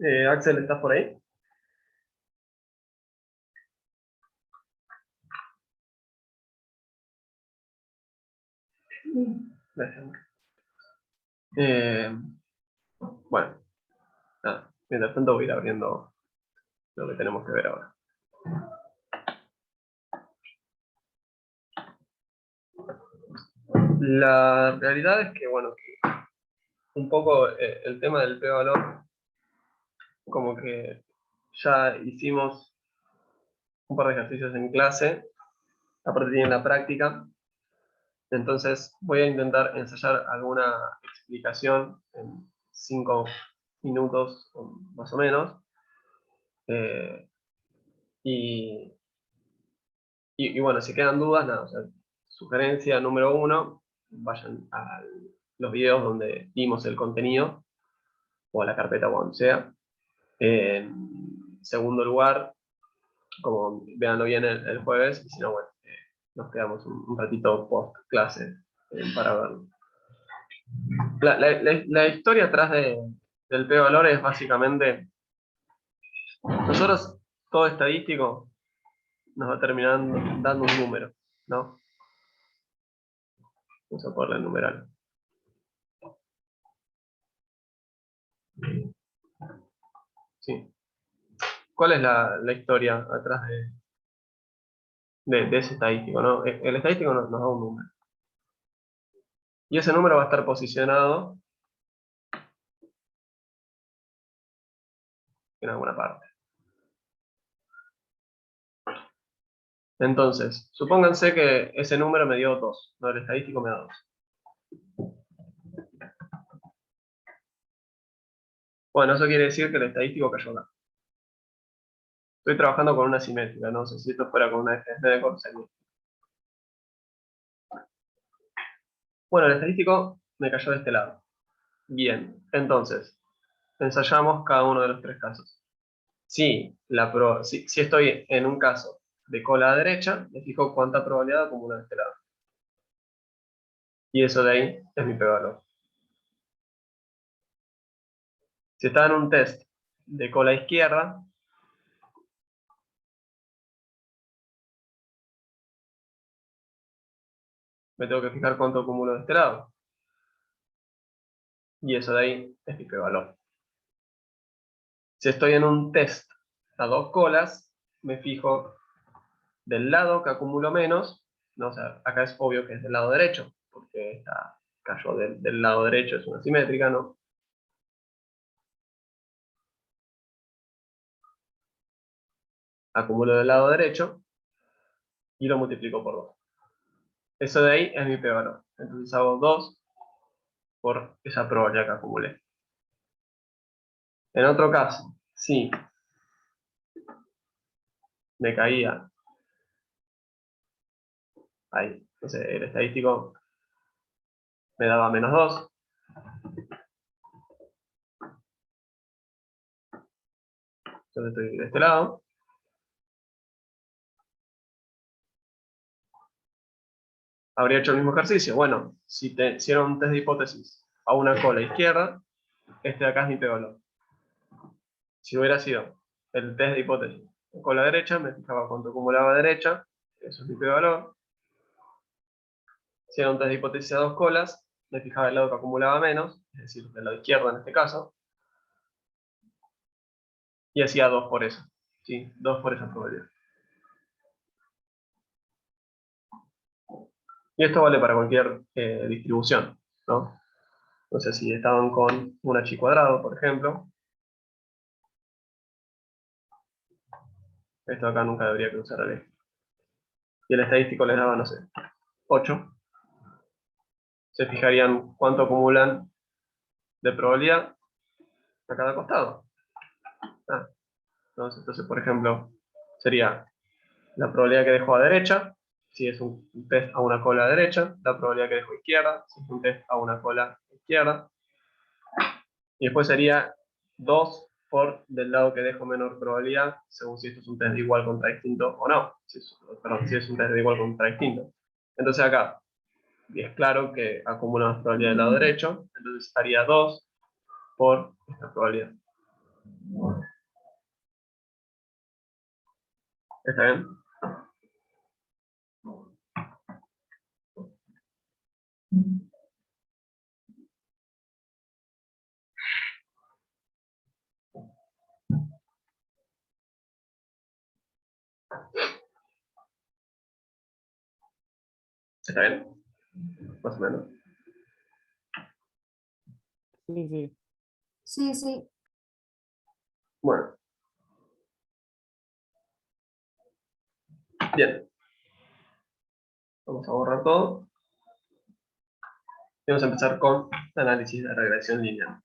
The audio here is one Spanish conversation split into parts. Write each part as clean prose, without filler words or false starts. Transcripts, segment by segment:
Axel, ¿estás por ahí? Gracias. Eh, bueno, nada. Mientras tanto voy a ir abriendo lo que tenemos que ver ahora. La realidad es que, bueno, un poco el tema del p-valor, como que ya hicimos un par de ejercicios en clase, aparte tienen la práctica, entonces voy a intentar ensayar alguna explicación en 5 minutos más o menos. Eh, y, y bueno, si quedan dudas, nada, o sea, sugerencia número 1, vayan a los videos donde dimos el contenido, o a la carpeta o donde sea. En segundo lugar, como véanlo bien el jueves, y si no, bueno, nos quedamos un ratito post clase para verlo. La historia atrás del p-valor es básicamente, nosotros, todo estadístico, nos va terminando dando un número, ¿no? Vamos a ponerle el numeral. Sí. ¿Cuál es la historia atrás de ese estadístico, ¿no? El estadístico nos da un número. Y ese número va a estar posicionado en alguna parte. Entonces, supónganse que ese número me dio 2, ¿no? El estadístico me da 2. Bueno, eso quiere decir que el estadístico cayó acá. Estoy trabajando con una simétrica, no sé si esto fuera con una FSD de coseno. Bueno, el estadístico me cayó de este lado. Bien, entonces, ensayamos cada uno de los 3 casos. Si estoy en un caso de cola a derecha, me fijo cuánta probabilidad acumula de este lado. Y eso de ahí es mi p-valor. Si está en un test de cola izquierda, me tengo que fijar cuánto acumulo de este lado. Y eso de ahí es mi p-valor. Si estoy en un test a 2 colas, me fijo del lado que acumulo menos, ¿no? O sea, acá es obvio que es del lado derecho, porque esta cayó del lado derecho, es una simétrica, ¿no? Acumulo del lado derecho y lo multiplico por 2. Eso de ahí es mi p-valor. Entonces hago 2 por esa probabilidad que acumulé. En otro caso, si me caía ahí, entonces el estadístico me daba menos 2, entonces estoy de este lado, habría hecho el mismo ejercicio. Bueno, si te hicieron un test de hipótesis a una cola izquierda, este de acá es mi p-valor. Si hubiera sido el test de hipótesis con la derecha, me fijaba cuánto acumulaba derecha, eso es mi p-valor. Si era un test de hipótesis a 2 colas, me fijaba el lado que acumulaba menos, es decir, del lado izquierdo en este caso, y hacía 2 por eso. ¿Sí? 2 por esa probabilidad. Y esto vale para cualquier distribución, ¿no? Entonces, si estaban con un h cuadrado, por ejemplo, esto acá nunca debería cruzar al eje. Y el estadístico les daba, no sé, 8. Se fijarían cuánto acumulan de probabilidad a cada costado. Entonces, por ejemplo, sería la probabilidad que dejo a derecha, si es un test a una cola derecha, la probabilidad que dejo a izquierda, si es un test a una cola izquierda, y después sería 2 por del lado que dejo menor probabilidad, según si esto es un test de igual contra distinto o no. Si es un test de igual contra distinto. Entonces acá, y es claro que acumula más probabilidad del lado derecho, entonces estaría 2 por esta probabilidad. ¿Está bien? ¿Está bien? Más o menos. Sí, sí. Sí, sí. Bueno, bien. Vamos a borrar todo. Y vamos a empezar con análisis de regresión lineal.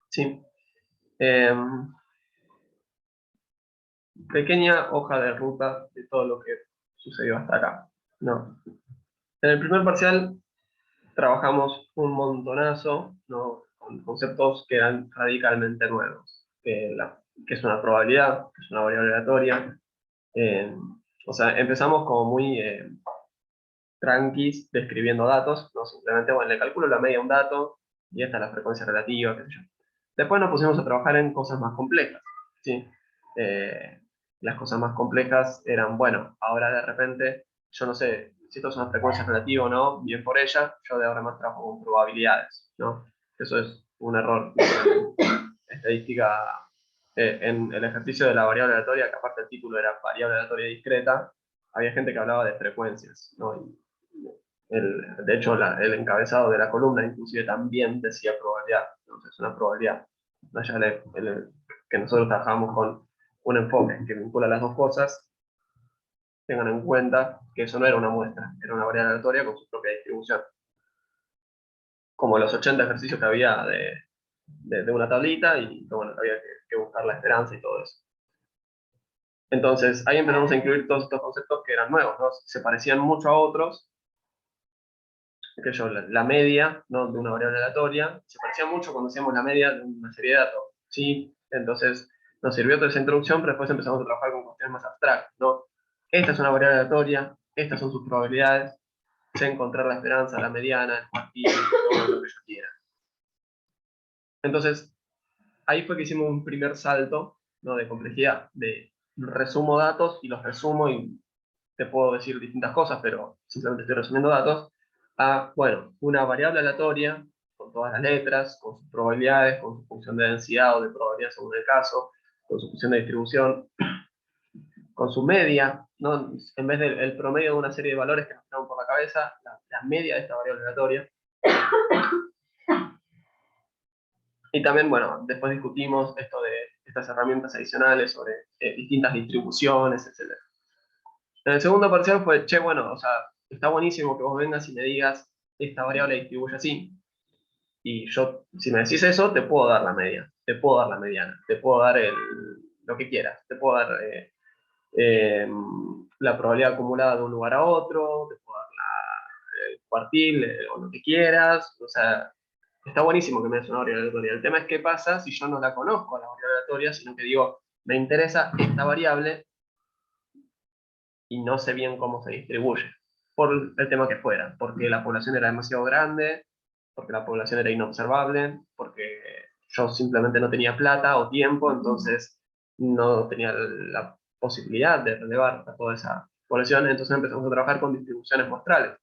¿Sí? Pequeña hoja de ruta de todo lo que sucedió hasta acá, ¿no? En el primer parcial trabajamos un montonazo, ¿no? Con conceptos que eran radicalmente nuevos, que es una probabilidad, que es una variable aleatoria. O sea, empezamos como muy tranquis describiendo datos, ¿no? Simplemente, bueno, le calculo la media a un dato y esta es la frecuencia relativa, qué sé yo. Después nos pusimos a trabajar en cosas más complejas, ¿sí? Eh, las cosas más complejas eran, bueno, ahora de repente, yo no sé si esto es una frecuencia relativa o no, bien por ella, yo de ahora más trabajo con probabilidades, ¿no? Eso es un error estadística en el ejercicio de la variable aleatoria, que aparte el título era variable aleatoria discreta, había gente que hablaba de frecuencias, ¿no? De hecho, el encabezado de la columna inclusive también decía probabilidad, entonces una probabilidad. Allá que nosotros trabajamos con un enfoque que vincula las dos cosas, tengan en cuenta que eso no era una muestra, era una variable aleatoria con su propia distribución. Como los 80 ejercicios que había de una tablita y bueno, había que buscar la esperanza y todo eso. Entonces, ahí empezamos a incluir todos estos conceptos que eran nuevos, ¿no? Se parecían mucho a otros, que yo, la media, ¿no? De una variable aleatoria, se parecía mucho cuando hacíamos la media de una serie de datos, ¿sí? Entonces, nos sirvió toda esa introducción, pero después empezamos a trabajar con cuestiones más abstractas, ¿no? Esta es una variable aleatoria, estas son sus probabilidades, sé encontrar la esperanza, la mediana, el cuartil, todo lo que yo quiera. Entonces, ahí fue que hicimos un primer salto, ¿no? De complejidad, de resumo datos y los resumo y te puedo decir distintas cosas, pero simplemente estoy resumiendo datos, a, bueno, una variable aleatoria, con todas las letras, con sus probabilidades, con su función de densidad o de probabilidad según el caso, con su función de distribución, con su media, ¿no? En vez del promedio de una serie de valores que nos traen por la cabeza, la media de esta variable aleatoria. Y también, bueno, después discutimos esto de estas herramientas adicionales sobre distintas distribuciones, etc. En el segundo parcial fue, che, bueno, o sea, está buenísimo que vos vengas y me digas, esta variable distribuye así. Y yo, si me decís eso, te puedo dar la media, te puedo dar la mediana, te puedo dar lo que quieras, te puedo dar eh, la probabilidad acumulada de un lugar a otro, te puedo dar el cuartil o lo que quieras. O sea, está buenísimo que me des una variable aleatoria. El tema es qué pasa si yo no la conozco a la variable aleatoria, sino que digo, me interesa esta variable y no sé bien cómo se distribuye, por el tema que fuera, porque la población era demasiado grande, porque la población era inobservable, porque yo simplemente no tenía plata o tiempo, entonces no tenía la posibilidad de relevar a toda esa población, entonces empezamos a trabajar con distribuciones muestrales.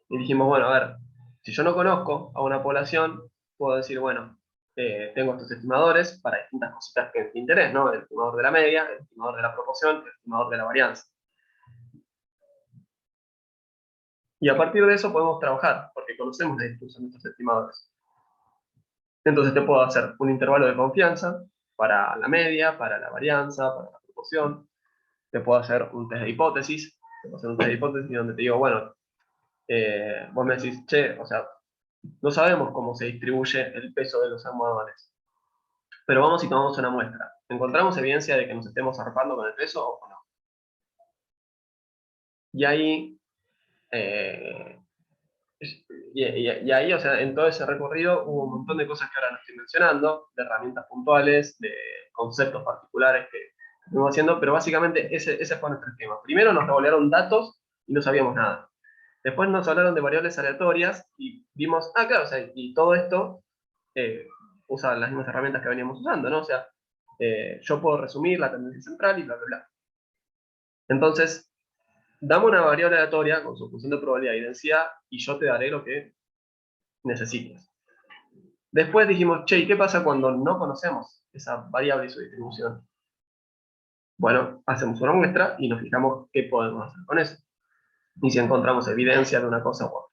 Y dijimos, bueno, a ver, si yo no conozco a una población, puedo decir, bueno, tengo estos estimadores para distintas cositas que te interés, ¿no? El estimador de la media, el estimador de la proporción, el estimador de la varianza. Y a partir de eso podemos trabajar, porque conocemos la distribución de estos estimadores. Entonces te puedo hacer un intervalo de confianza para la media, para la varianza, para la proporción. Te puedo hacer un test de hipótesis. Te puedo hacer un test de hipótesis donde te digo, bueno, vos me decís, che, o sea, no sabemos cómo se distribuye el peso de los almohadones, pero vamos y tomamos una muestra. ¿Encontramos evidencia de que nos estemos zarpando con el peso o no? Y ahí eh, y ahí, o sea, en todo ese recorrido hubo un montón de cosas que ahora no estoy mencionando, de herramientas puntuales, de conceptos particulares que estuvimos haciendo, pero básicamente ese fue nuestro esquema. Primero nos revolearon datos y no sabíamos nada. Después nos hablaron de variables aleatorias y vimos, ah, claro, o sea, y todo esto usa las mismas herramientas que veníamos usando, ¿no? O sea, yo puedo resumir la tendencia central y bla, bla, bla. Entonces, dame una variable aleatoria con su función de probabilidad y densidad y yo te daré lo que necesites. Después dijimos, che, ¿y qué pasa cuando no conocemos esa variable y su distribución? Bueno, hacemos una muestra y nos fijamos qué podemos hacer con eso. Y si encontramos evidencia de una cosa u otra.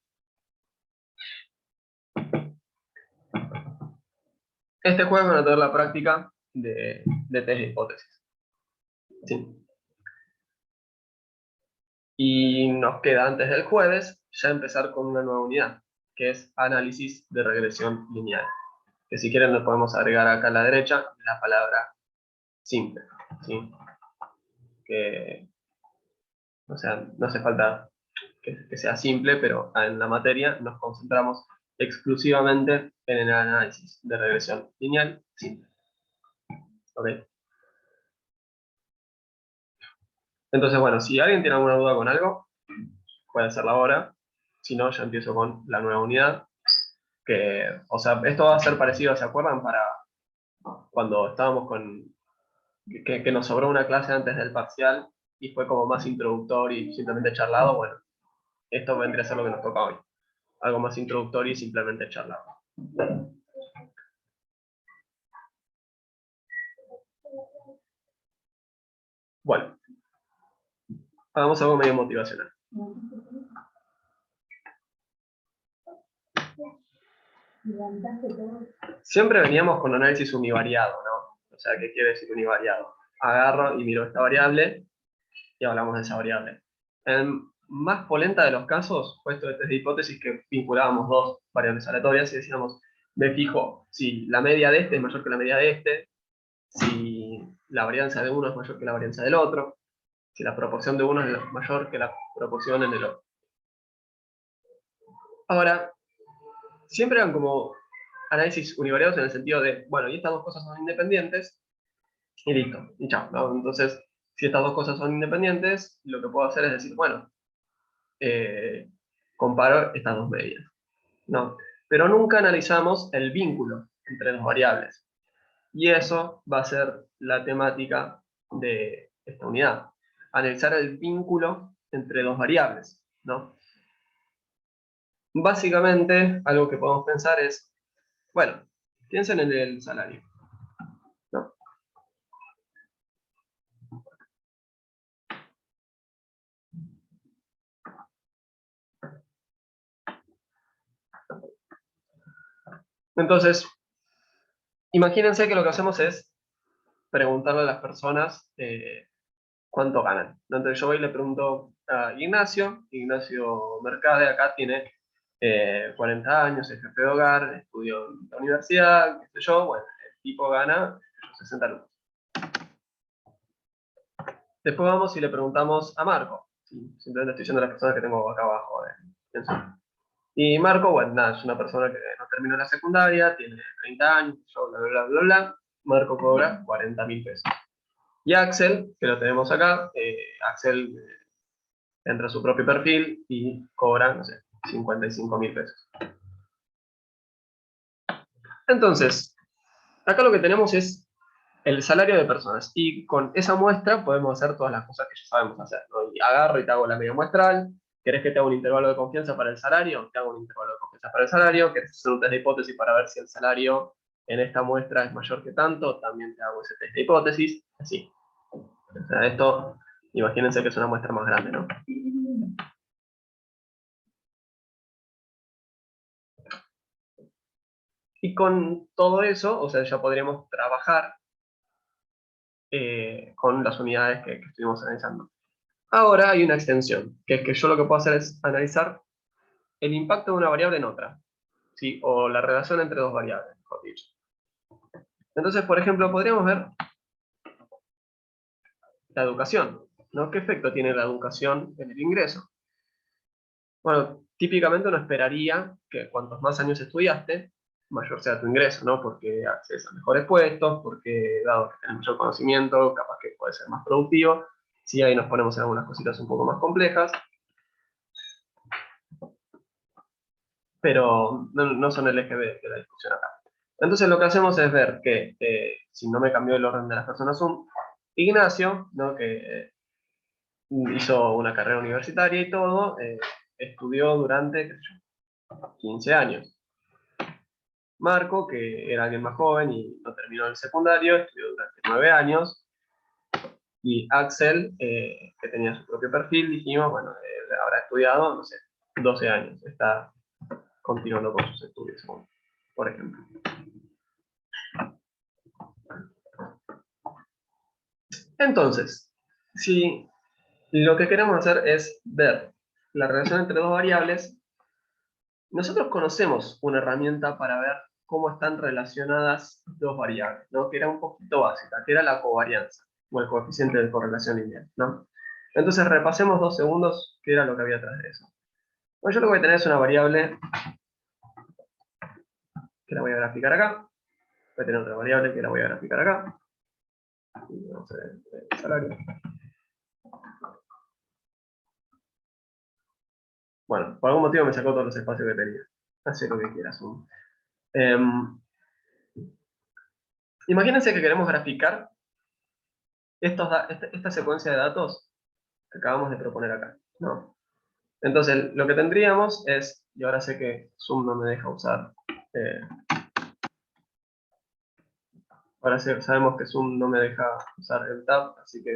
Este jueves van a tener la práctica de test de hipótesis. ¿Sí? Y nos queda antes del jueves ya empezar con una nueva unidad, que es análisis de regresión lineal. Que si quieren lo podemos agregar acá a la derecha la palabra simple. ¿Sí? Que, o sea, no hace falta que sea simple, pero en la materia nos concentramos exclusivamente en el análisis de regresión lineal simple. ¿Okay? Entonces, bueno, si alguien tiene alguna duda con algo, puede hacerla ahora. Si no, ya empiezo con la nueva unidad. Que, o sea, esto va a ser parecido, ¿se acuerdan? Para cuando estábamos con... que nos sobró una clase antes del parcial y fue como más introductorio y simplemente charlado. Bueno, esto vendría a ser lo que nos toca hoy. Algo más introductorio y simplemente charlado. Bueno, hagamos algo medio motivacional. Siempre veníamos con análisis univariado, ¿no? O sea, ¿qué quiere decir univariado? Agarro y miro esta variable y hablamos de esa variable. En más polenta de los casos, fue esto de test de hipótesis que vinculábamos dos variables aleatorias y decíamos, me fijo si la media de este es mayor que la media de este, si la varianza de uno es mayor que la varianza del otro, si la proporción de uno es mayor que la proporción en el otro. Ahora, siempre eran como análisis univariados en el sentido de, bueno, y estas dos cosas son independientes, y listo, y chao, ¿no? Entonces, si estas dos cosas son independientes, lo que puedo hacer es decir, bueno, comparo estas dos medidas, ¿no? Pero nunca analizamos el vínculo entre dos variables. Y eso va a ser la temática de esta unidad. Analizar el vínculo entre dos variables, ¿no? Básicamente, algo que podemos pensar es, bueno, piensen en el salario, ¿no? Entonces, imagínense que lo que hacemos es preguntarle a las personas cuánto ganan. Entonces yo voy y le pregunto a Ignacio Mercade, acá tiene 40 años, es jefe de hogar, estudió en la universidad, qué sé yo, bueno, el tipo gana 60 lucas. Después vamos y le preguntamos a Marco, ¿sí? Simplemente estoy diciendo las personas que tengo acá abajo en Zoom. Y Marco, bueno, nada, es una persona que no terminó la secundaria, tiene 30 años, yo, bla, bla, bla, bla, bla. Marco cobra 40.000 pesos. Y Axel, que lo tenemos acá, Axel entra a su propio perfil y cobra, no sé, 55.000 pesos. Entonces, acá lo que tenemos es el salario de personas. Y con esa muestra podemos hacer todas las cosas que ya sabemos hacer, ¿no? Y agarro y te hago la media muestral. ¿Querés que te haga un intervalo de confianza para el salario? Te hago un intervalo de confianza para el salario. ¿Querés hacer un test de hipótesis para ver si el salario en esta muestra es mayor que tanto? También te hago ese test de hipótesis. Así. O sea, esto, imagínense que es una muestra más grande, ¿no? Y con todo eso, o sea, ya podríamos trabajar con las unidades que estuvimos analizando. Ahora hay una extensión, que es que yo lo que puedo hacer es analizar el impacto de una variable en otra, ¿sí? O la relación entre dos variables, mejor dicho. Entonces, por ejemplo, podríamos ver la educación, ¿no? ¿Qué efecto tiene la educación en el ingreso? Bueno, típicamente uno esperaría que cuantos más años estudiaste, mayor sea tu ingreso, ¿no? Porque accedes a mejores puestos, porque dado que tienes mayor conocimiento, capaz que puedes ser más productivo. Sí, ahí nos ponemos en algunas cositas un poco más complejas, pero no son el eje de la discusión acá. Entonces lo que hacemos es ver que, si no me cambió el orden de las personas Zoom, Ignacio, ¿no? Que hizo una carrera universitaria y todo, estudió durante, qué sé yo, 15 años. Marco, que era alguien más joven y no terminó el secundario, estudió durante 9 años. Y Axel, que tenía su propio perfil, dijimos, bueno, él habrá estudiado, no sé, 12 años. Está continuando con sus estudios, por ejemplo. Entonces, si lo que queremos hacer es ver la relación entre dos variables, nosotros conocemos una herramienta para ver cómo están relacionadas dos variables, ¿no? Que era un poquito básica, que era la covarianza, o el coeficiente de correlación lineal, ¿no? Entonces repasemos 2 segundos qué era lo que había atrás de eso. Bueno, yo lo que voy a tener es una variable que la voy a graficar acá. Voy a tener otra variable que la voy a graficar acá. Y vamos a ver el salario. Bueno, por algún motivo me sacó todos los espacios que tenía. Hace lo que quieras. Imagínense que queremos graficar esta secuencia de datos que acabamos de proponer acá, ¿no? Entonces, lo que tendríamos es, y ahora sé que Zoom no me deja usar, eh, ahora sabemos que Zoom no me deja usar el tab, así que,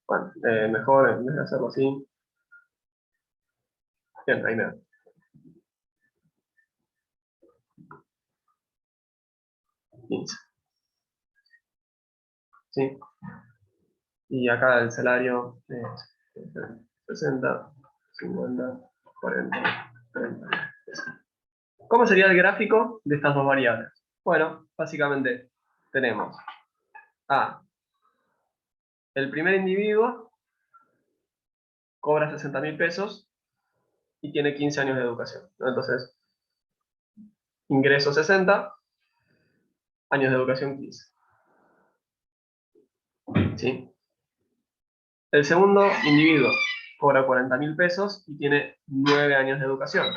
bueno, mejor en vez de hacerlo así, bien, ahí me da. 15, ¿sí? Y acá el salario es 60, 50, 40, 30. ¿Cómo sería el gráfico de estas dos variables? Bueno, básicamente tenemos a el primer individuo cobra 60.000 pesos y tiene 15 años de educación, ¿no? Entonces, ingreso 60, años de educación 15. ¿Sí? El segundo individuo cobra 40.000 pesos y tiene 9 años de educación.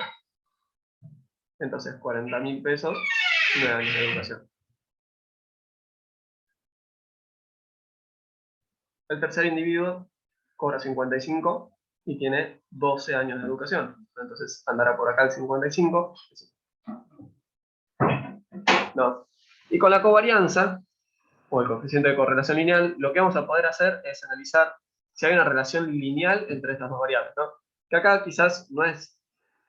Entonces, 40.000 pesos, 9 años de educación. El tercer individuo cobra 55 y tiene 12 años de educación. Entonces andará por acá el 55. No. Y con la covarianza, o el coeficiente de correlación lineal, lo que vamos a poder hacer es analizar si hay una relación lineal entre estas dos variables, ¿no? Que acá quizás no es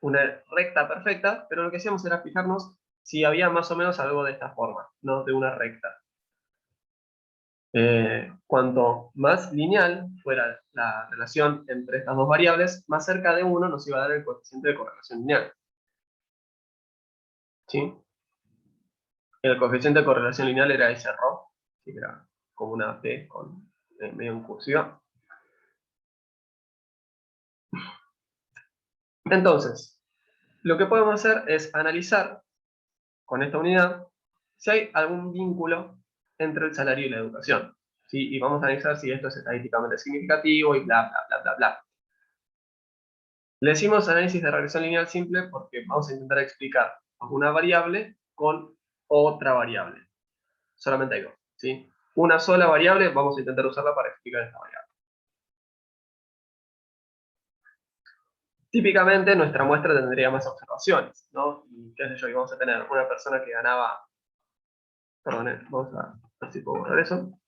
una recta perfecta, pero lo que hacíamos era fijarnos si había más o menos algo de esta forma, ¿no? De una recta. Cuanto más lineal fuera la relación entre estas dos variables, más cerca de 1 nos iba a dar el coeficiente de correlación lineal. ¿Sí? El coeficiente de correlación lineal era ese ρ, que era como una P con medio en cursiva. Entonces, lo que podemos hacer es analizar con esta unidad si hay algún vínculo entre el salario y la educación. ¿Sí? Y vamos a analizar si esto es estadísticamente significativo y bla, bla, bla, bla, bla. Le decimos análisis de regresión lineal simple porque vamos a intentar explicar una variable con otra variable. Solamente hay dos, ¿sí? Una sola variable, vamos a intentar usarla para explicar esta variable. Típicamente nuestra muestra tendría más observaciones, ¿no? Y qué sé yo, y vamos a tener una persona que ganaba, perdón, vamos a ver si puedo borrar eso.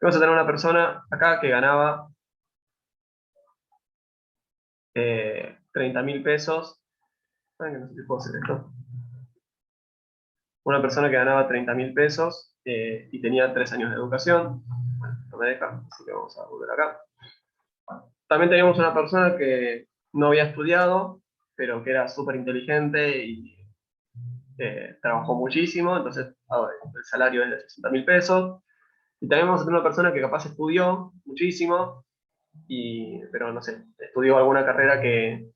Vamos a tener una persona acá que ganaba 30.000 pesos. Ay, que no sé si puedo hacer esto. Una persona que ganaba 30.000 pesos y tenía 3 años de educación. Bueno, no me deja, así que vamos a volver acá. También teníamos una persona que no había estudiado, pero que era súper inteligente y trabajó muchísimo, entonces el salario es de 60.000 pesos. Y también vamos a tener una persona que capaz estudió muchísimo, pero no sé, estudió alguna carrera eh,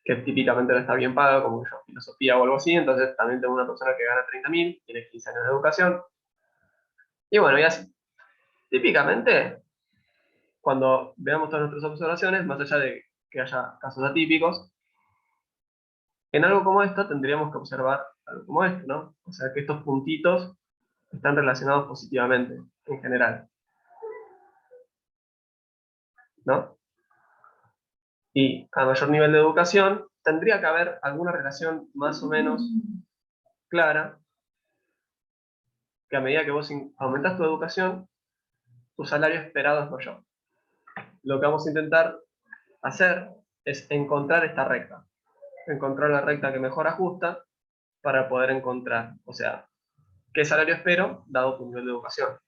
que típicamente no está bien paga, como yo, filosofía o algo así, entonces también tengo una persona que gana 30.000, tiene 15 años de educación. Y bueno, y así. Típicamente, cuando veamos todas nuestras observaciones, más allá de que haya casos atípicos, En algo como esto tendríamos que observar algo como esto, ¿no? O sea, que estos puntitos están relacionados positivamente, en general, ¿no? Y a mayor nivel de educación, tendría que haber alguna relación más o menos clara, que a medida que vos aumentás tu educación, tu salario esperado es mayor. Lo que vamos a intentar hacer es encontrar esta recta, encontrar la recta que mejor ajusta para poder encontrar, o sea, qué salario espero dado tu nivel de educación.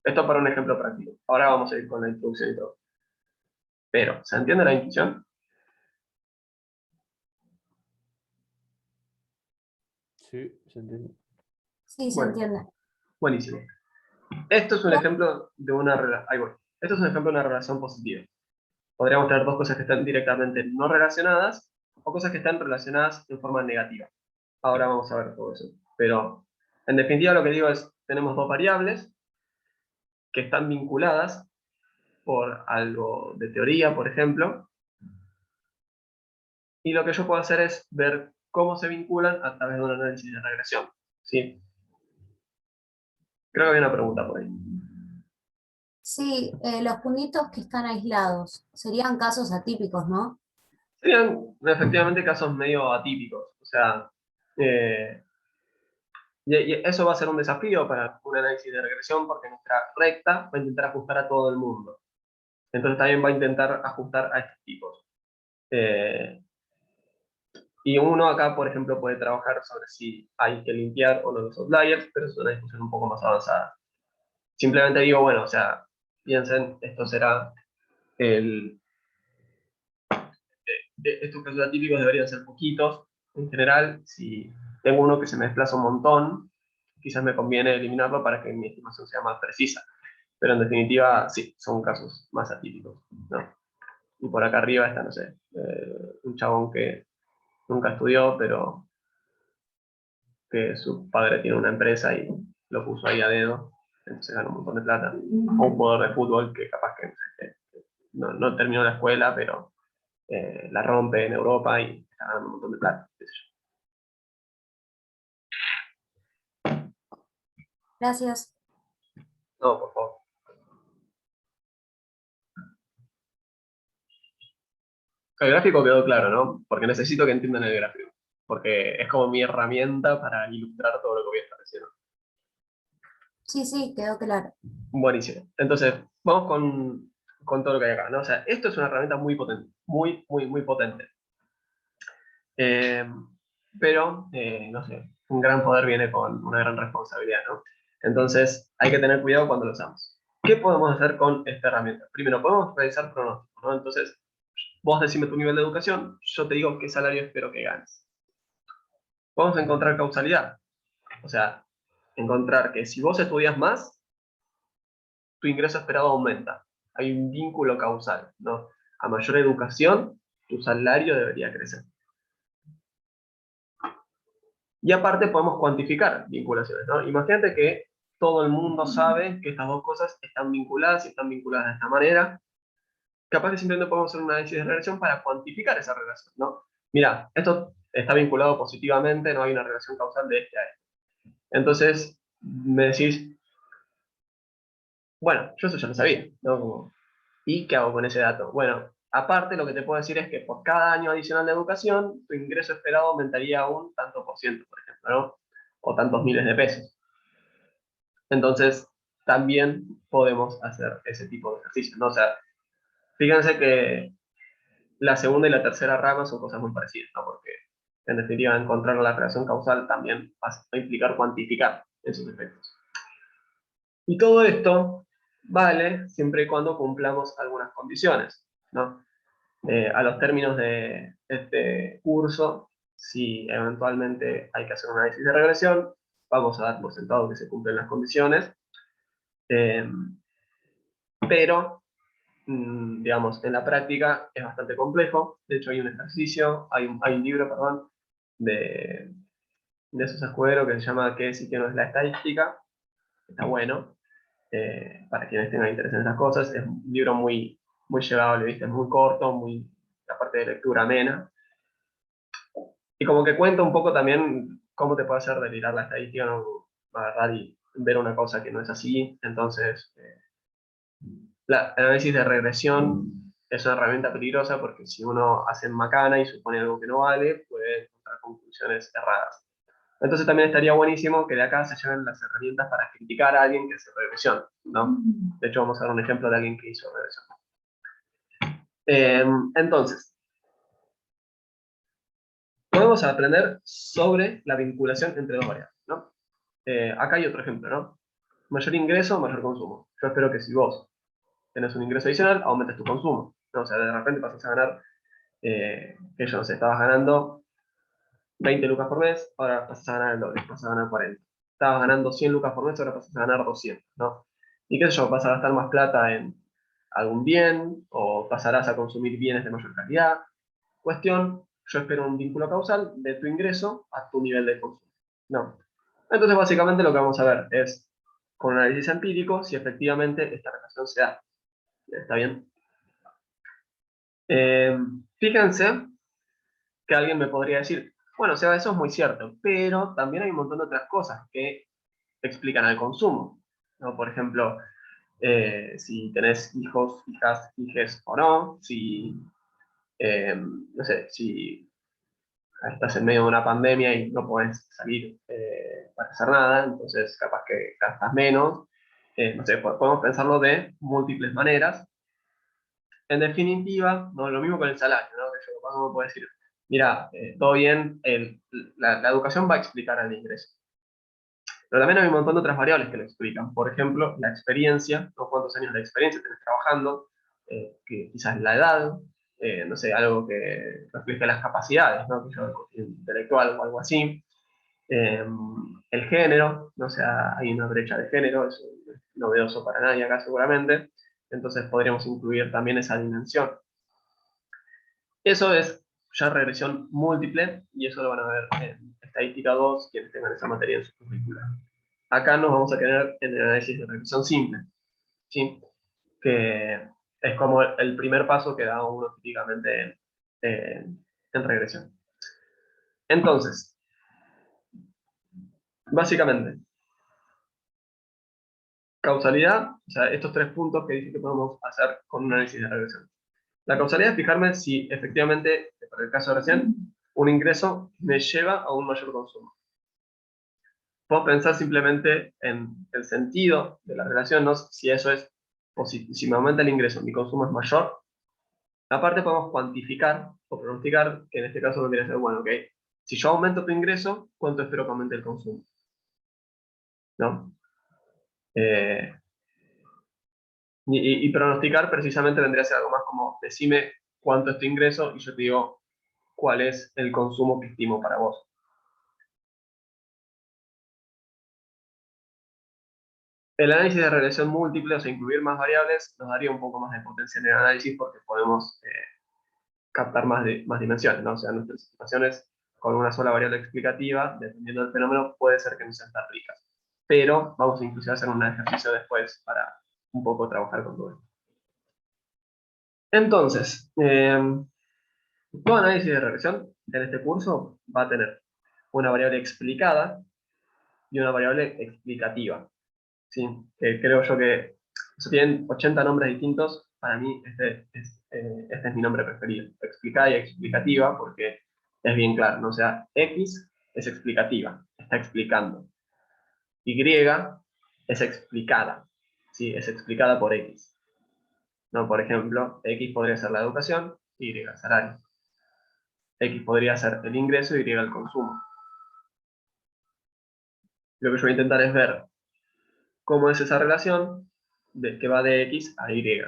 Esto para un ejemplo práctico. Ahora vamos a ir con la introducción y todo. Pero, ¿se entiende la intuición? Sí, se entiende. Sí, se Bueno, entiende. buenísimo. Esto es un Igual, ejemplo de una relación. Esto es un ejemplo de una relación positiva. Podríamos tener dos cosas que están directamente no relacionadas o cosas que están relacionadas de forma negativa. Ahora vamos a ver todo eso. Pero, en definitiva, lo que digo es, tenemos dos variables que están vinculadas por algo de teoría, por ejemplo, y lo que yo puedo hacer es ver cómo se vinculan a través de un análisis de regresión. ¿Sí? Creo que había una pregunta por ahí. sí, los puntitos que están aislados serían casos atípicos, ¿no? Serían efectivamente casos medio atípicos. O sea, eh, y eso va a ser un desafío para un análisis de regresión porque nuestra recta va a intentar ajustar a todo el mundo. Entonces también va a intentar ajustar a estos tipos. Eh, y uno acá, por ejemplo, puede trabajar sobre si hay que limpiar o no los outliers, pero es una discusión un poco más avanzada. Simplemente digo, bueno, o sea, piensen, esto será el... estos casos atípicos deberían ser poquitos. En general, si tengo uno que se me desplaza un montón, quizás me conviene eliminarlo para que mi estimación sea más precisa. Pero en definitiva, sí, son casos más atípicos, ¿no? Y por acá arriba está, no sé, un chabón que nunca estudió, pero que su padre tiene una empresa y lo puso ahí a dedo, entonces gana un montón de plata. O un jugador de fútbol que capaz que no terminó la escuela, pero la rompe en Europa y está ganando un montón de plata. Qué sé yo. Gracias. No, por favor. El gráfico quedó claro, ¿no? Porque necesito que entiendan el gráfico. Porque es como mi herramienta para ilustrar todo lo que voy a estar diciendo. Sí, sí, quedó claro. Buenísimo. Entonces, vamos con todo lo que hay acá, ¿no? O sea, esto es una herramienta muy potente, muy, muy, muy potente. Eh, pero, no sé, un gran poder viene con una gran responsabilidad, ¿no? Entonces, hay que tener cuidado cuando lo usamos. ¿Qué podemos hacer con esta herramienta? Primero, podemos realizar pronósticos, ¿no? Entonces, vos decime tu nivel de educación, yo te digo qué salario espero que ganes. Vamos a encontrar causalidad. O sea, encontrar que si vos estudias más, tu ingreso esperado aumenta. Hay un vínculo causal, ¿no? A mayor educación, tu salario debería crecer. Y aparte podemos cuantificar vinculaciones, ¿no? Imagínate que todo el mundo sabe que estas dos cosas están vinculadas y están vinculadas de esta manera. Capaz que simplemente podemos hacer un análisis de relación para cuantificar esa relación, ¿no? Mira, esto está vinculado positivamente, no hay una relación causal de este a este. Entonces, me decís, bueno, yo eso ya lo sabía, ¿no? ¿Y qué hago con ese dato? Bueno, aparte lo que te puedo decir es que por cada año adicional de educación, tu ingreso esperado aumentaría un tanto por ciento, por ejemplo, ¿no? O tantos miles de pesos. Entonces, también podemos hacer ese tipo de ejercicios, ¿no? O sea, fíjense que la segunda y la tercera rama son cosas muy parecidas, ¿no? Porque, en definitiva, encontrar la relación causal también va a implicar cuantificar esos efectos. Y todo esto vale siempre y cuando cumplamos algunas condiciones, ¿no? A los términos de este curso, si eventualmente hay que hacer un análisis de regresión, vamos a dar por sentado que se cumplen las condiciones, eh, pero, digamos, en la práctica es bastante complejo. De hecho, hay un ejercicio, hay un libro, perdón, de, de esos escuderos que se llama ¿Qué es y qué no es la estadística? Está bueno, para quienes tengan interés en esas cosas. Es un libro muy, muy llevable, ¿viste? Es muy corto, muy, la parte de lectura amena. Y como que cuenta un poco también cómo te puede hacer delirar la estadística, no agarrar y ver una cosa que no es así. Entonces, el análisis de regresión es una herramienta peligrosa porque si uno hace macana y supone algo que no vale, puede encontrar conclusiones erradas. Entonces también estaría buenísimo que de acá se lleven las herramientas para criticar a alguien que hace regresión, ¿no? De hecho, vamos a dar un ejemplo de alguien que hizo regresión. Entonces, podemos aprender sobre la vinculación entre dos variables, ¿no? Acá hay otro ejemplo, ¿no? Mayor ingreso, mayor consumo. Yo espero que si vos tenés un ingreso adicional, aumentes tu consumo, ¿no? O sea, de repente pasas a ganar, que yo no sé, estabas ganando 20 lucas por mes, ahora pasas a ganar el doble, pasas a ganar 40. Estabas ganando 100 lucas por mes, ahora pasas a ganar 200, ¿no? Y qué sé yo, vas a gastar más plata en algún bien, o pasarás a consumir bienes de mayor calidad. Cuestión, yo espero un vínculo causal de tu ingreso a tu nivel de consumo, ¿no? Entonces, básicamente lo que vamos a ver es, con un análisis empírico, si efectivamente esta relación se da. ¿Está bien? Fíjense que alguien me podría decir, bueno, o sea, eso es muy cierto, pero también hay un montón de otras cosas que explican al consumo, ¿no? Por ejemplo, si tenés hijos, hijas, hijes o no, si, no sé, si estás en medio de una pandemia y no podés salir para hacer nada, entonces capaz que gastas menos, no sé, podemos pensarlo de múltiples maneras. En definitiva, ¿no? Lo mismo con el salario, ¿no? Que yo capaz uno puede decir, mira, todo bien, la educación va a explicar el ingreso. Pero también hay un montón de otras variables que lo explican. Por ejemplo, la experiencia, ¿no? Cuántos años de experiencia tenés trabajando, que quizás la edad, no sé, algo que refleje las capacidades, ¿no? Que yo, intelectual o algo así. Eh, el género, ¿no? O sea, hay una brecha de género, eso no es novedoso para nadie acá seguramente. Entonces podríamos incluir también esa dimensión. Eso es ya regresión múltiple, y eso lo van a ver en estadística 2 quienes tengan esa materia en su currícula. Acá nos vamos a quedar en el análisis de regresión simple, ¿sí? Que es como el primer paso que da uno típicamente en regresión. Entonces, básicamente, causalidad, o sea, estos tres puntos que dice que podemos hacer con un análisis de regresión. La causalidad es fijarme si efectivamente, para el caso de recién, un ingreso me lleva a un mayor consumo. Puedo pensar simplemente en el sentido de la relación, ¿no? Si eso es positivo, si me aumenta el ingreso, mi consumo es mayor. Aparte podemos cuantificar o pronosticar, que en este caso vendría a ser, bueno, ok, si yo aumento tu ingreso, ¿cuánto espero que aumente el consumo? ¿No? Eh, y pronosticar precisamente vendría a ser algo más como, decime cuánto es tu ingreso y yo te digo cuál es el consumo que estimo para vos. El análisis de regresión múltiple, o sea, incluir más variables, nos daría un poco más de potencia en el análisis porque podemos captar más dimensiones, ¿no? O sea, nuestras estimaciones con una sola variable explicativa, dependiendo del fenómeno, puede ser que no sean tan ricas. Pero vamos a inclusive hacer un ejercicio después para un poco trabajar con todo esto. Entonces, todo análisis de regresión en este curso va a tener una variable explicada y una variable explicativa. ¿Sí? Creo yo que eso tienen 80 nombres distintos. Para mí este es mi nombre preferido. Explicada y explicativa porque es bien claro, ¿no? O sea, X es explicativa, está explicando. Y es explicada, ¿sí? Es explicada por X. ¿No? Por ejemplo, X podría ser la educación, Y el salario. X podría ser el ingreso, Y el consumo. Lo que yo voy a intentar es ver cómo es esa relación que va de X a Y.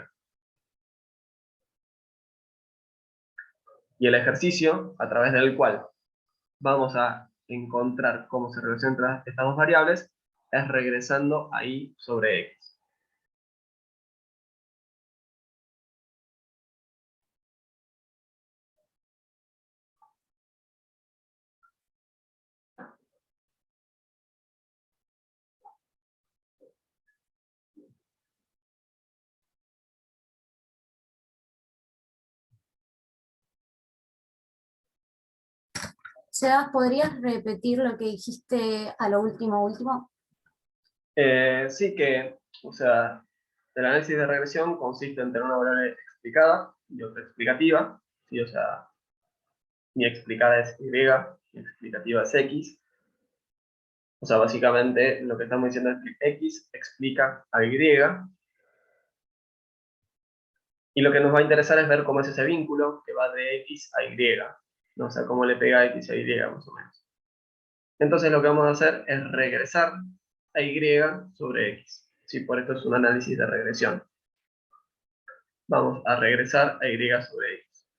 Y el ejercicio, a través del cual vamos a encontrar cómo se relacionan estas dos variables, es regresando ahí sobre X. Sebas, ¿podrías repetir lo que dijiste a lo último? Sí que, o sea, el análisis de regresión consiste en tener una variable explicada y otra explicativa, ¿sí? O sea, mi explicada es Y, mi explicativa es X. O sea, básicamente lo que estamos diciendo es que X explica a Y, y lo que nos va a interesar es ver cómo es ese vínculo que va de X a Y, ¿no? O sea, cómo le pega a X a Y, más o menos. Entonces lo que vamos a hacer es regresar a Y sobre X. ¿Sí? Por esto es un análisis de regresión. Vamos a regresar a Y sobre X.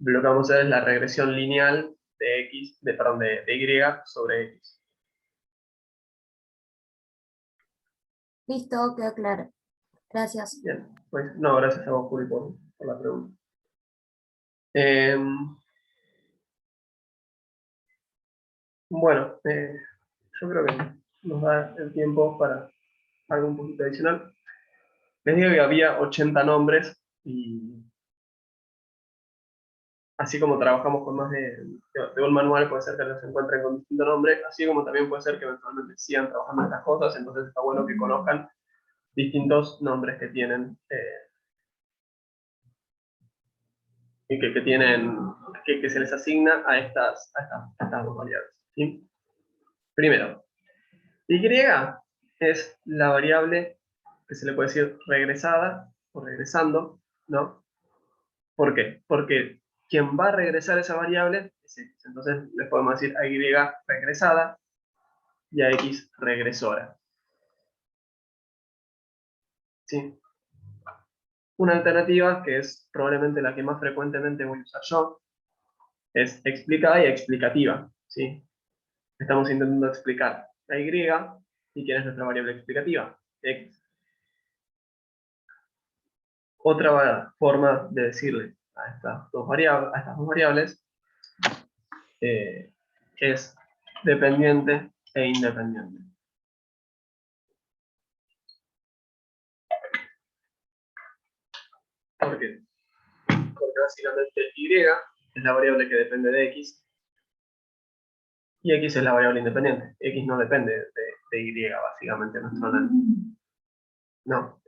Lo que vamos a hacer es la regresión lineal de X, perdón, de Y sobre X. Listo, quedó claro. Gracias. Bien, pues no, gracias a vos, Juli, por la pregunta. Bueno, yo creo que nos da el tiempo para algo un poquito adicional. Les digo que había 80 nombres y así como trabajamos con más de un manual, puede ser que los encuentren con distinto nombre, así como también puede ser que eventualmente sigan trabajando en estas cosas, entonces está bueno que conozcan distintos nombres que tienen, y que tienen, que se les asigna a estas dos variables. ¿Sí? Primero, Y es la variable que se le puede decir regresada o regresando, ¿no? ¿Por qué? Porque quien va a regresar esa variable es X. Entonces le podemos decir a Y regresada y a X regresora. ¿Sí? Una alternativa, que es probablemente la que más frecuentemente voy a usar yo, es explicada y explicativa. ¿Sí? Estamos intentando explicar a Y y quién es nuestra variable explicativa, X. Otra forma de decirle a estas dos variables es dependiente e independiente. ¿Por qué? Porque básicamente Y es la variable que depende de X y X es la variable independiente. X no depende de Y, básicamente, nuestro análisis. No.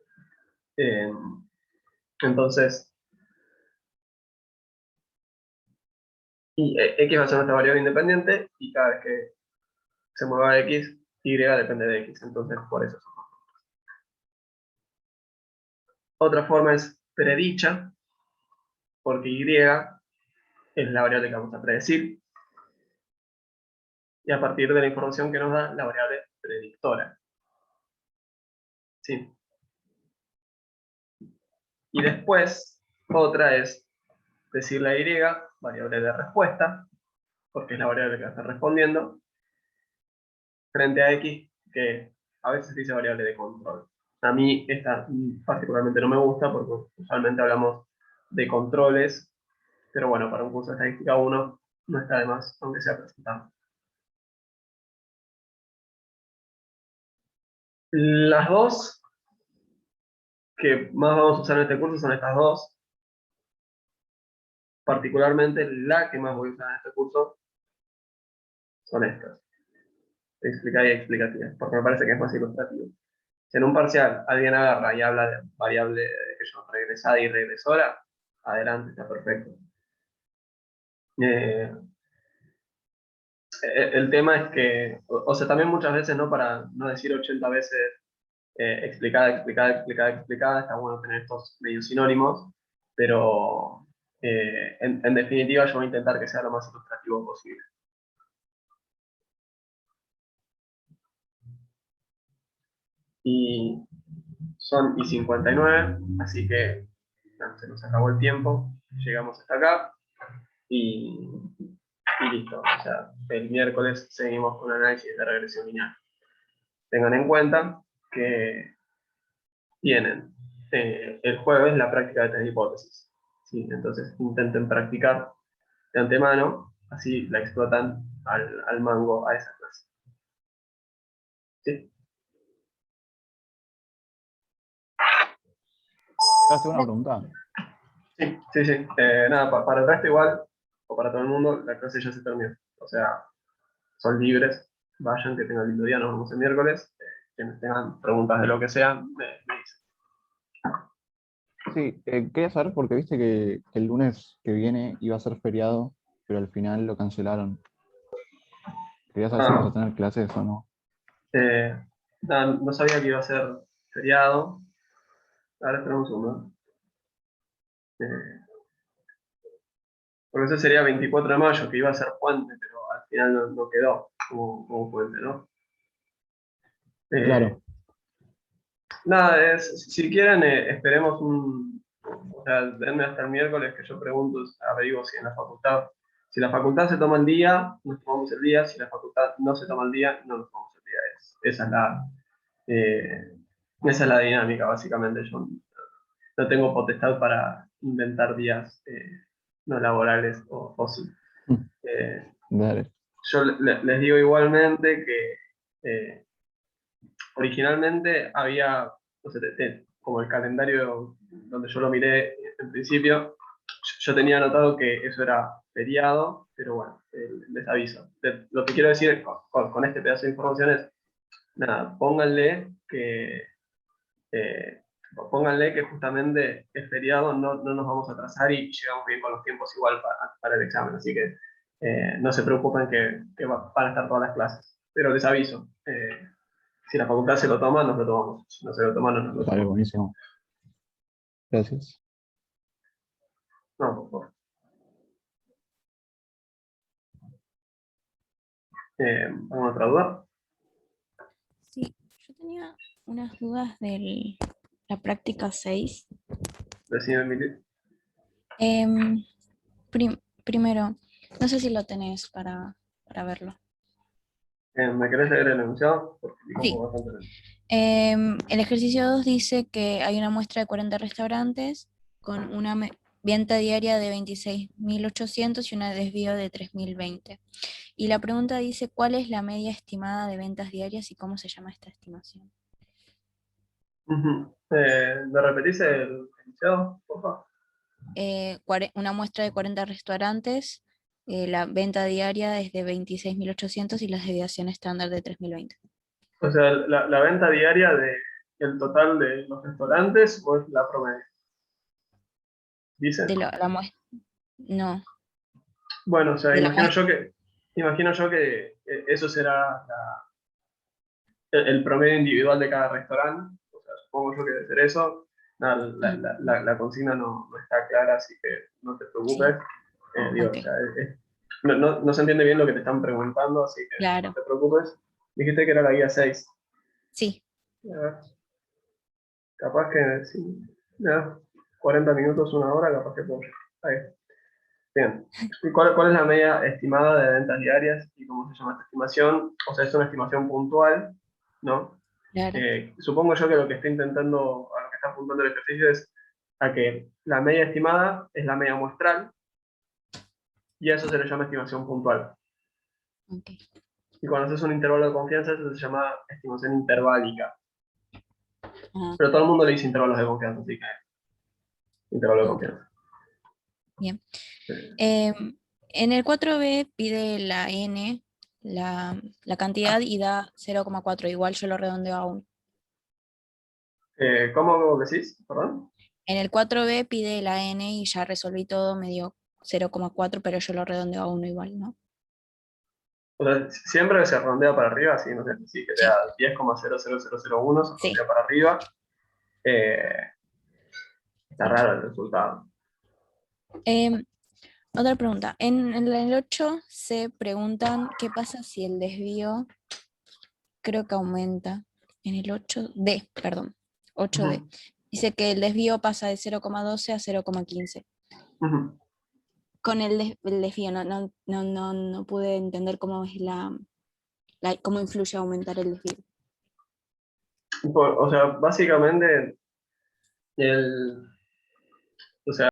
Entonces, X va a ser nuestra variable independiente y cada vez que se mueva X, Y depende de X. Entonces, por eso somos. Otra forma es predicha, porque Y es la variable que vamos a predecir, y a partir de la información que nos da la variable predictora. ¿Sí? Y después, otra es decirle a Y, variable de respuesta, porque es la variable que va a estar respondiendo, frente a X, que a veces dice variable de control. A mí esta particularmente no me gusta, porque usualmente hablamos de controles, pero bueno, para un curso de estadística 1 no está de más, aunque sea presentado. Las dos que más vamos a usar en este curso son estas dos. Particularmente la que más voy a usar en este curso son estas. Explicar y explicativa, porque me parece que es más ilustrativo. Si en un parcial alguien agarra y habla de variable regresada y regresora, adelante, está perfecto. Eh, el tema es que, o sea, también muchas veces, ¿no? Para no decir 80 veces explicada, explicada, explicada, explicada, está bueno tener estos medios sinónimos, pero en definitiva yo voy a intentar que sea lo más ilustrativo posible. Y son y 59, así que se nos acabó el tiempo, llegamos hasta acá y listo. O sea, el miércoles seguimos con análisis de regresión lineal. Tengan en cuenta que tienen el jueves la práctica de test de hipótesis. ¿Sí? Entonces intenten practicar de antemano, así la explotan al mango a esa clase. ¿Sí? Yo tengo una pregunta. Sí, sí. Nada, para el resto igual, o para todo el mundo, la clase ya se terminó. O sea, son libres, vayan, que tengan lindo día, nos vemos el miércoles. Quienes tengan preguntas de lo que sea, me dicen. Sí, quería saber porque viste que el lunes que viene iba a ser feriado, pero al final lo cancelaron. Quería saber si vamos a Ah, tener clases o no. eh, nada, no sabía que iba a ser feriado. Ahora esperamos un segundo. Eh, Porque eso sería 24 de mayo, que iba a ser puente, pero al final no quedó como puente, ¿no? Eh, Claro, Nada, si quieren, esperemos o sea, denme hasta el miércoles que yo pregunto, averiguo si en la facultad, si la facultad se toma el día, nos tomamos el día, si la facultad no se toma el día, no nos tomamos el día. Eh, esa es la dinámica, básicamente. Yo no tengo potestad para inventar días no laborales o sí. Eh, dale. yo les digo igualmente que originalmente había, no sé, como el calendario donde yo lo miré en principio, yo tenía anotado que eso era feriado, pero bueno, les aviso. Lo que quiero decir con este pedazo de información es, nada, eh, pónganle que justamente es feriado, no nos vamos a atrasar y llegamos bien con los tiempos igual para el examen, así que no se preocupen que van a estar todas las clases, pero les aviso. Si la facultad se lo toma, nos lo tomamos. Si no se lo toma, no nos lo Dale, tomamos. buenísimo. Gracias. No, por favor. ¿Alguna otra duda? Sí, yo tenía unas dudas de la práctica 6. Decime, Mili. Em, Primero, no sé si lo tenés para verlo. ¿Me querés leer el enunciado? Porque vi Sí. como bastante lento. El ejercicio 2 dice que hay una muestra de 40 restaurantes con una venta diaria de 26.800 y una desvío de 3.020. Y la pregunta dice, ¿cuál es la media estimada de ventas diarias y cómo se llama esta estimación? Ujú. ¿Me repetís el enunciado, por favor? Una muestra de 40 restaurantes, la venta diaria es de 26.800 y la desviación estándar de 3.020. O sea, la venta diaria el total de los restaurantes o es la promedio. De ¿Dice? la muestra, no, Bueno, o sea, de la muestra, imagino yo que eso será el promedio individual de cada restaurante. O sea, supongo yo que debe ser eso. Nada, la consigna no está clara, así que no te preocupes. sí, Digo, ok, o sea, no se entiende bien lo que te están preguntando, así que no claro, te preocupes. Dijiste que era la guía 6. sí, A ver, capaz que sí, ya, 40 minutos, una hora, capaz que puedo. Ahí. Bien. ¿Y cuál es la media estimada de ventas diarias y cómo se llama esta estimación? O sea, es una estimación puntual, ¿no? claro, Supongo yo que lo que está intentando, a lo que está apuntando el ejercicio es a que la media estimada es la media muestral y a eso se le llama estimación puntual. ok. Y cuando haces un intervalo de confianza, eso se llama estimación interválica. Ah, Pero todo el mundo le dice intervalos de confianza, así que intervalo de ok, confianza. bien. Eh, En el 4b pide la n, la cantidad y da 0,4, igual yo lo redondeo a 1. ¿Cómo decís? Perdón. En el 4b pide la n y ya resolví todo, me dio 0,4, pero yo lo redondeo a 1 igual, ¿no? O sea, siempre se redondea para arriba, así, no sé, si que te da Sí, 10,00001, se sí. redondea para arriba. Eh, Está Sí. raro el resultado. Em, Otra pregunta. En el 8 se preguntan qué pasa si el desvío creo que aumenta. En el 8D, perdón, 8D. Ujú, Dice que el desvío pasa de 0,12 a 0,15. ujú. Con el desvío no pude entender cómo es cómo influye aumentar el desvío. O sea, básicamente, el, o sea,